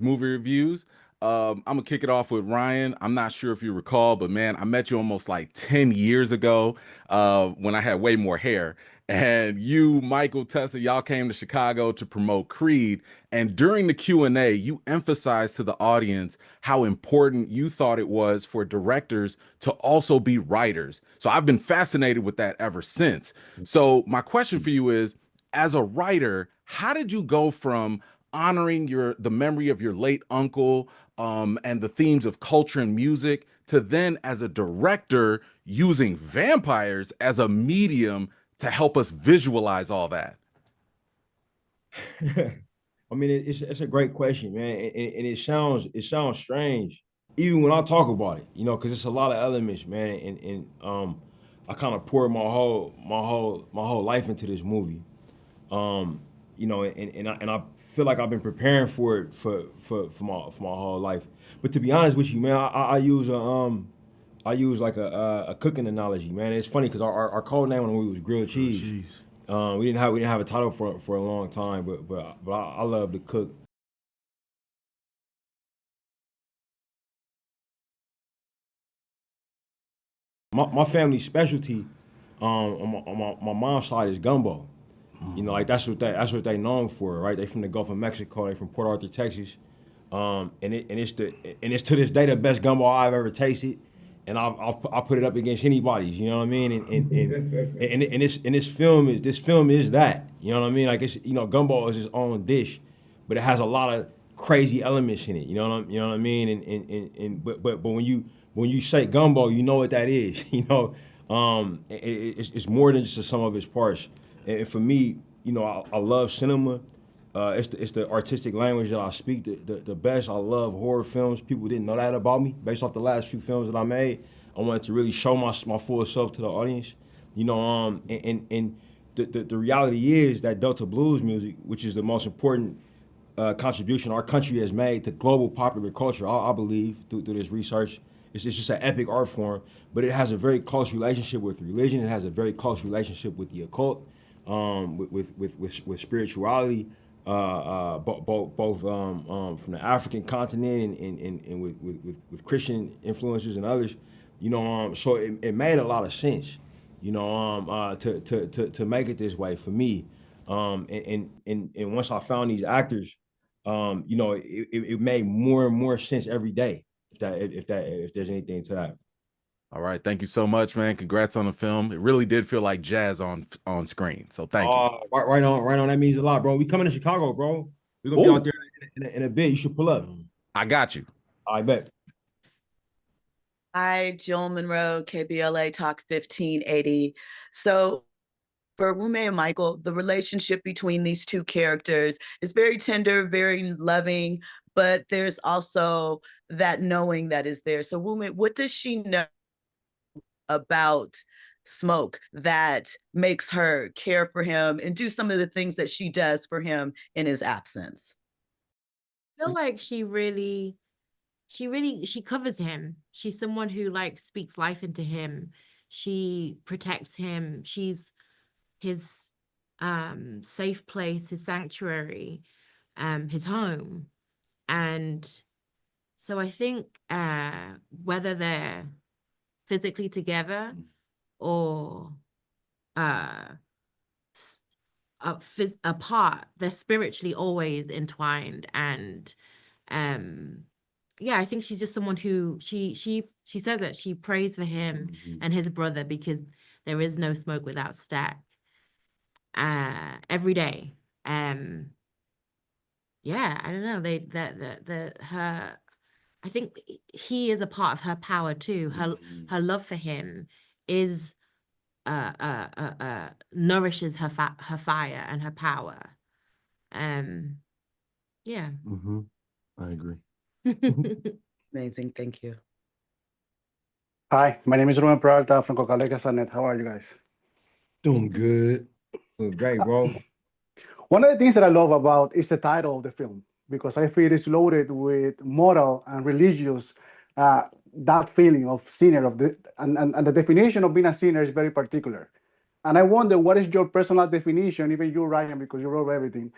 Movie reviews. I'm gonna kick it off with Ryan. I'm not sure if you recall, but man, I met you almost like 10 years ago when I had way more hair. And you, Michael, Tessa, y'all came to Chicago to promote Creed. And during the Q&A, you emphasized to the audience how important you thought it was for directors to also be writers. So I've been fascinated with that ever since. So my question for you is, as a writer, how did you go from honoring the memory of your late uncle and the themes of culture and music to then as a director using vampires as a medium to help us visualize all that? I mean, it's a great question, man, and it sounds strange even when I talk about it, because it's a lot of elements, man, and I kind of poured my whole life into this movie, and I feel like I've been preparing for it for my whole life. But to be honest with you, man, I use like a cooking analogy, man. It's funny because our code name on the movie was Grilled Cheese. We didn't have a title for a long time, but I love to cook. My family's specialty on my mom's side is gumbo. Like that's what they known for, right? They from the Gulf of Mexico. They from Port Arthur, Texas. And it's to this day the best gumbo I've ever tasted. And I'll put it up against anybody's, you know what I mean? And this film is that, you know what I mean? Like gumbo is its own dish, but it has a lot of crazy elements in it, you know what I mean? But when you say gumbo, you know what that is, it's more than just the sum of its parts. And for me, I love cinema. It's the artistic language that I speak the best. I love horror films. People didn't know that about me based off the last few films that I made. I wanted to really show my full self to the audience, and the reality is that Delta blues music, which is the most important contribution our country has made to global popular culture, I believe through this research, it's just an epic art form, but it has a very close relationship with religion. It has a very close relationship with the occult, with spirituality. Both from the African continent and with Christian influences and others, so it made a lot of sense, to make it this way for me, and once I found these actors, it made more and more sense every day. If there's anything to that. All right, thank you so much, man. Congrats on the film. It really did feel like jazz on screen. So thank you. Right on. That means a lot, bro. We coming to Chicago, bro. We're gonna be out there in a bit. You should pull up. I got you. I bet. Hi, Jill Monroe, KBLA Talk 1580. So for Wunmi and Michael, the relationship between these two characters is very tender, very loving, but there's also that knowing that is there. So Wunmi, what does she know about Smoke that makes her care for him and do some of the things that she does for him in his absence? I feel like she covers him. She's someone who like speaks life into him. She protects him. She's his safe place, his sanctuary, his home. And so I think whether they're physically together or apart, they're spiritually always entwined. And I think she's just someone who she says that she prays for him and his brother, because there is no smoke without Stack, every day. I don't know, I think he is a part of her power too. Her love for him is nourishes her fire and her power. Yeah. I agree. Amazing, thank you. Hi, my name is Ruben Peralta from Coca-Cola. How are you guys? Doing good. Doing great, bro. One of the things that I love about is the title of the film, because I feel it's loaded with moral and religious, that feeling of sinner, and the definition of being a sinner is very particular. And I wonder, what is your personal definition, even you, Ryan, because you wrote everything,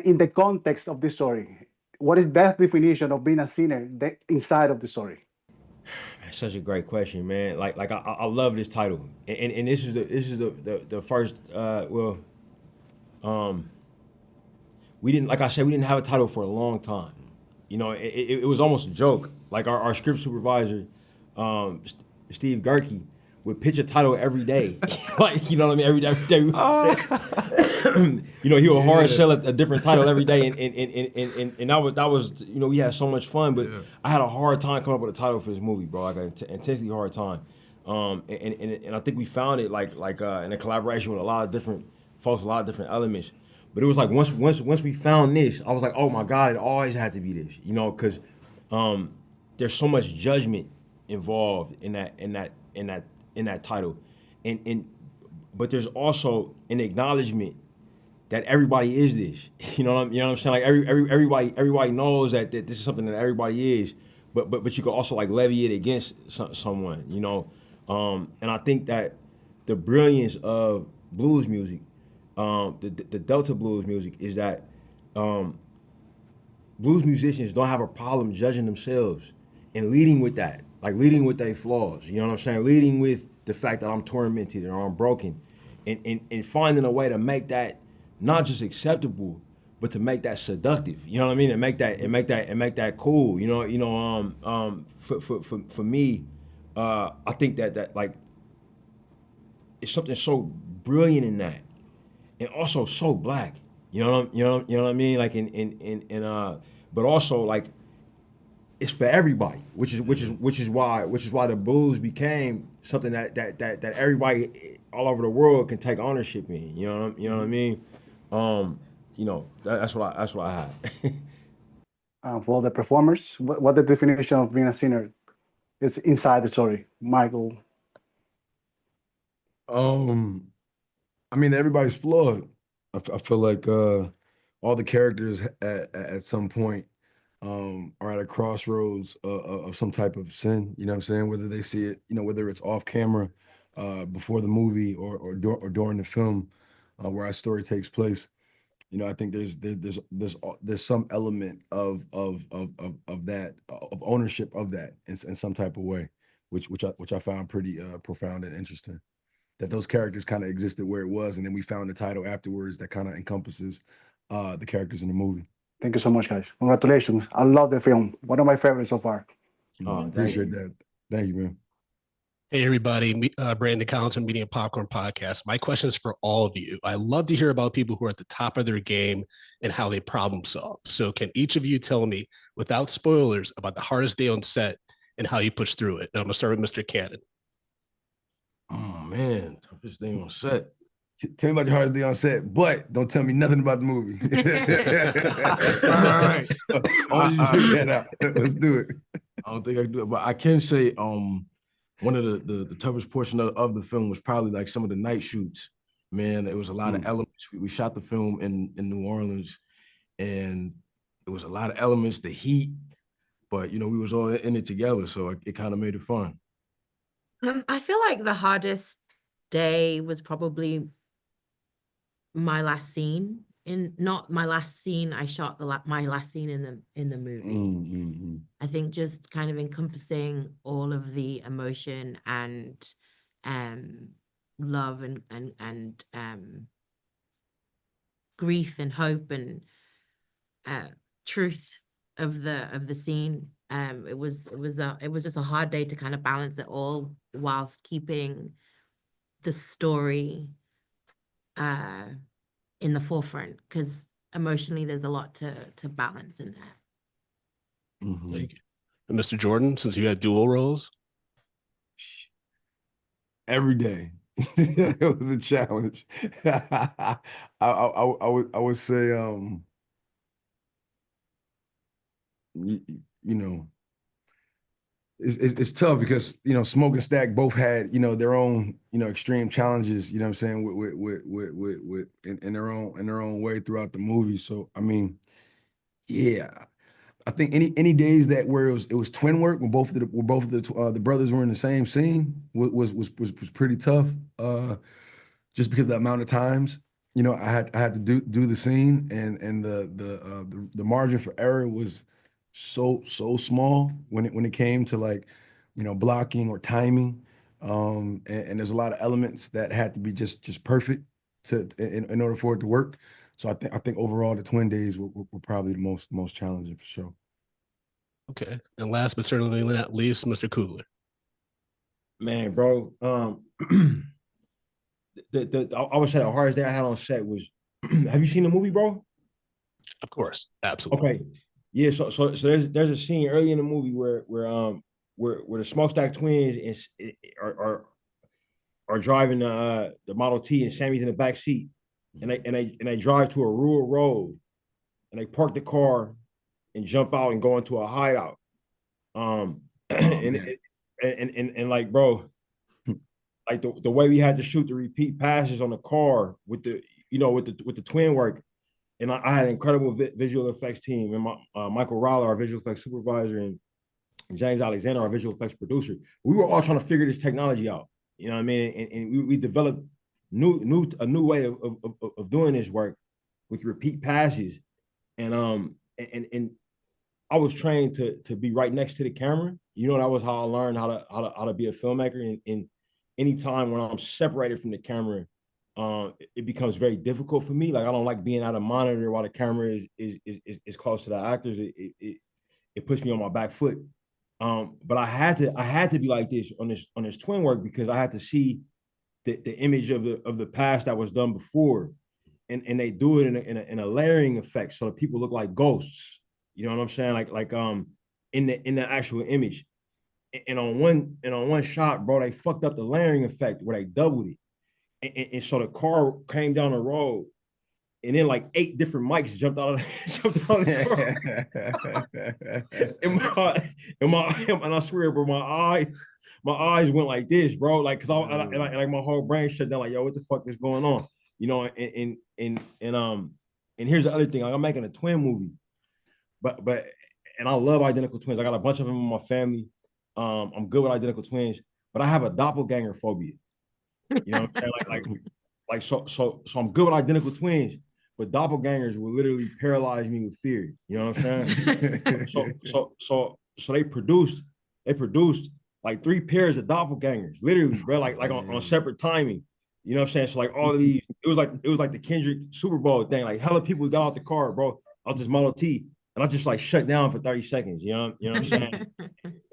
in the context of this story? what is that definition of being a sinner inside of the story? That's such a great question, man. I love this title, and this is the first. We didn't, like I said, we didn't have a title for a long time. You know, it was almost a joke. Like our script supervisor, Steve Gerke, would pitch a title every day. Like, you know what I mean? Every day we would say, you know, he would hard sell a different title every day, and that was you know, we had so much fun, but I had a hard time coming up with a title for this movie, bro. Like an intensely hard time. And I think we found it like in a collaboration with a lot of different folks, a lot of different elements. But it was like once we found this, I was like, oh my God, it always had to be this, you know, because there's so much judgment involved in that title, but there's also an acknowledgement that everybody is this, you know what I'm saying? Like everybody knows that this is something that everybody is, but you can also like levy it against someone, you know, and I think that the brilliance of blues music. The Delta blues music is that blues musicians don't have a problem judging themselves and leading with that, like leading with their flaws, you know what I'm saying? Leading with the fact that I'm tormented or I'm broken, and finding a way to make that not just acceptable, but to make that seductive, you know what I mean? And make that cool, you know. For me, I think that like it's something so brilliant in that. And also so black, you know what I mean? Like but also like it's for everybody, which is why the blues became something that everybody all over the world can take ownership in. You know what I mean? You know, that's what I had. For the performers, what the definition of being a sinner is inside the story, Michael? I mean, everybody's flawed. I feel like all the characters at some point are at a crossroads of some type of sin. You know what I'm saying? Whether they see it, you know, whether it's off camera, before the movie, or during the film, where our story takes place. You know, I think there's some element of that, of ownership of that in some type of way, which I found pretty profound and interesting. That those characters kind of existed where it was, and then we found the title afterwards that kind of encompasses the characters in the movie. Thank you so much, guys. Congratulations. I love the film. One of my favorites so far. Appreciate that. Thank you, man. Hey, everybody. Brandon Collins from Media Popcorn Podcast. My question is for all of you. I love to hear about people who are at the top of their game and how they problem solve. So can each of you tell me, without spoilers, about the hardest day on set and how you pushed through it? And I'm going to start with Mr. Caton. Oh, man. Toughest day on set. Tell me about your hardest day on set, but don't tell me nothing about the movie. All right. Only you figure that out. Let's do it. I don't think I can do it, but I can say one of the toughest portion of the film was probably like some of the night shoots. Man, it was a lot of elements. We shot the film in New Orleans, and it was a lot of elements, the heat, but, you know, we was all in it together, so it kind of made it fun. I feel like the hardest day was probably my last scene. Not my last scene. I shot my last scene in the movie. Mm-hmm. I think just kind of encompassing all of the emotion and love and grief and hope and truth of the scene. It was just a hard day to kind of balance it all whilst keeping the story in the forefront, because emotionally there's a lot to balance in that. Mm-hmm. Thank you. And Mr. Jordan, since you had dual roles? Every day. It was a challenge. I would say you know, it's tough because, you know, Smoke and Stack both had, you know, their own, you know, extreme challenges, you know what I'm saying, with in their own way throughout the movie. So I mean, yeah, I think any days that where it was twin work when both of the brothers were in the same scene was pretty tough, just because of the amount of times you know, I had to do the scene, and the margin for error was so small when it came to, like, you know, blocking or timing. And there's a lot of elements that had to be just perfect in order for it to work. So I think overall the Twin Days were probably the most challenging for sure. Okay. And last but certainly not least, Mr. Coogler. Man, bro, I would say the hardest day I had on set was, have you seen the movie, bro? Of course. Absolutely. Okay. Yeah, so there's a scene early in the movie where the Smokestack twins are driving the Model T, and Sammy's in the back seat, and they drive to a rural road, and they park the car and jump out and go into a hideout. And like, bro, like the way we had to shoot the repeat passes on the car with the twin work, and I had an incredible visual effects team, and Michael Rowler, our visual effects supervisor, and James Alexander, our visual effects producer. We were all trying to figure this technology out. You know what I mean? And we developed a new way of doing this work with repeat passes. And I was trained to be right next to the camera. You know, that was how I learned how to be a filmmaker. And anytime when I'm separated from the camera, it becomes very difficult for me. Like, I don't like being out of monitor while the camera is close to the actors. It puts me on my back foot. But I had to be like this on this twin work, because I had to see the image of the past that was done before, and they do it in a layering effect, so that people look like ghosts. You know what I'm saying? Like in the actual image. And on one shot, bro, they fucked up the layering effect where they doubled it, and so the car came down the road, and then like 8 different mics jumped out of the car. And I swear, bro, my eyes went like this, bro. Like, cause like my whole brain shut down. Like, yo, what the fuck is going on? You know, and here's the other thing. Like, I'm making a twin movie, but and I love identical twins. I got a bunch of them in my family. I'm good with identical twins, but I have a doppelganger phobia. You know what I'm saying? Like so I'm good with identical twins, but doppelgangers will literally paralyze me with fear. You know what I'm saying? so they produced like 3 pairs of doppelgangers, literally, bro, like on separate timing. You know what I'm saying? So like all of these, it was like the Kendrick Super Bowl thing. Like, hella people got out the car, bro, out this Model T, and I just like shut down for 30 seconds. You know what I'm saying?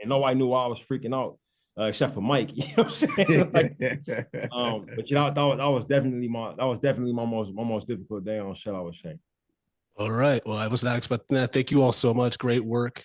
And nobody knew why I was freaking out, except for Mike. You know what I'm saying? Like, but you know, that was definitely my most difficult day on set, I would say. All right. Well, I was not expecting that. Thank you all so much. Great work.